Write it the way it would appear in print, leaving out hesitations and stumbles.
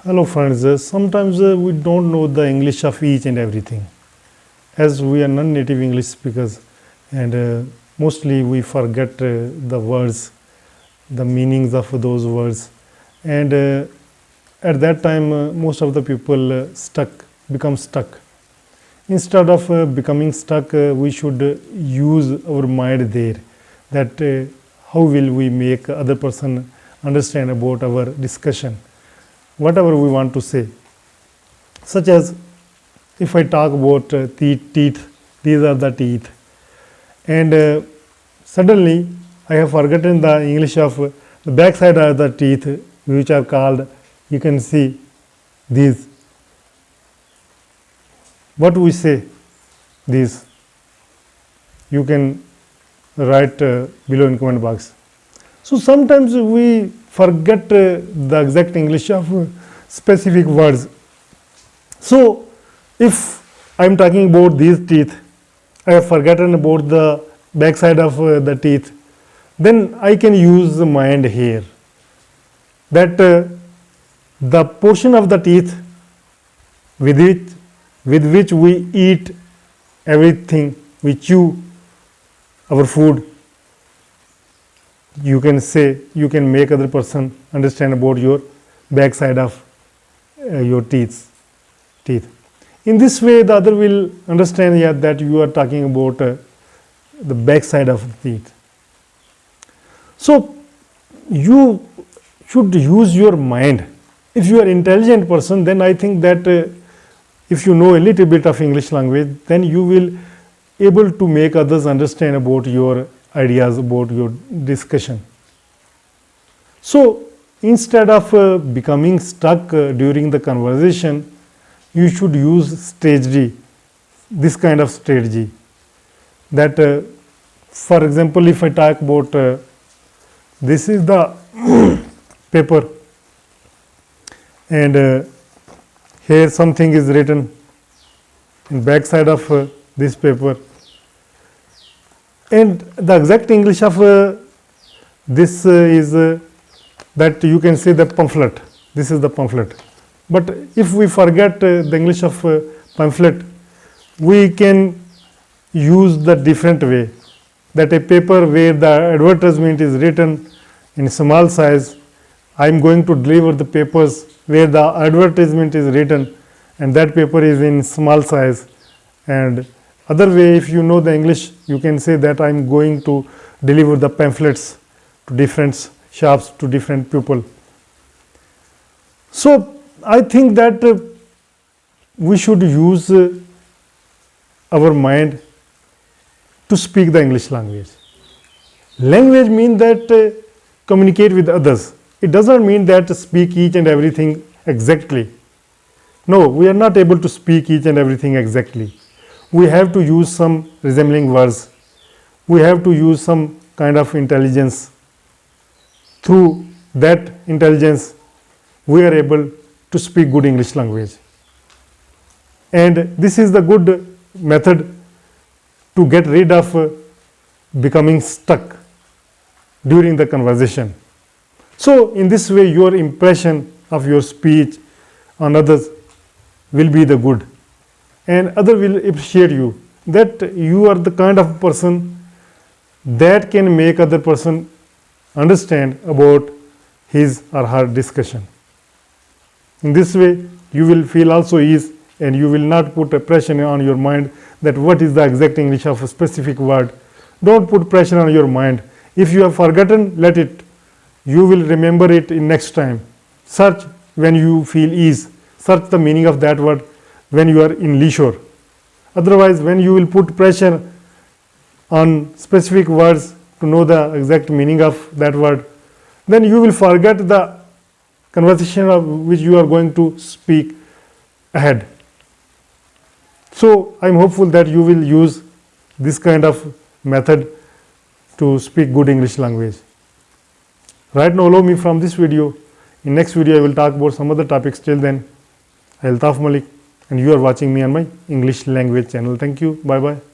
Hello friends, sometimes we don't know the English of each and everything as we are non-native English speakers, and mostly we forget the words, the meanings of those words, and at that time most of the people become stuck. Instead of becoming stuck, we should use our mind there, that how will we make other person understand about our discussion, whatever we want to say. Such as if I talk about teeth, these are the teeth, and suddenly I have forgotten the English of the backside of the teeth, which are called, you can see these. What we say, these, you can write below in comment box. So sometimes we forget the exact English of specific words. So if I am talking about these teeth, I have forgotten about the backside of the teeth, then I can use the mind here, that the portion of the teeth with which we eat everything, we chew our food, you can say, you can make other person understand about your backside of your teeth. In this way, the other will understand that you are talking about the backside of the teeth. So you should use your mind. If you are an intelligent person, then I think that if you know a little bit of English language, then you will able to make others understand about your ideas, about your discussion. So instead of becoming stuck during the conversation, you should use strategy, this kind of strategy. That for example, if I talk about this is the paper, and here something is written in back side of this paper, and the exact English of this is that you can say the pamphlet. This is the pamphlet. But if we forget the English of pamphlet, we can use the different way, that a paper where the advertisement is written in small size, I am going to deliver the papers where the advertisement is written and that paper is in small size. And other way, if you know the English, you can say that I am going to deliver the pamphlets to different shops, to different people. So I think that we should use our mind to speak the English language. Language means that communicate with others. It does not mean that speak each and everything exactly. No, we are not able to speak each and everything exactly. We have to use some resembling words. We have to use some kind of intelligence. Through that intelligence, we are able to speak good English language. And this is the good method to get rid of becoming stuck during the conversation. So in this way, your impression of your speech on others will be the good, and other will appreciate you, that you are the kind of person that can make other person understand about his or her discussion. In this way, you will feel also ease, and you will not put a pressure on your mind that what is the exact English of a specific word. Don't put pressure on your mind. If you have forgotten, let it. You will remember it in next time. Search when you feel ease. Search the meaning of that word when you are in leisure. Otherwise, when you will put pressure on specific words to know the exact meaning of that word, then you will forget the conversation of which you are going to speak ahead. So I am hopeful that you will use this kind of method to speak good English language. Right now, allow me from this video. In next video, I will talk about some other topics. Till then, Altaf Malik, and you are watching me on my English language channel. Thank you. Bye bye.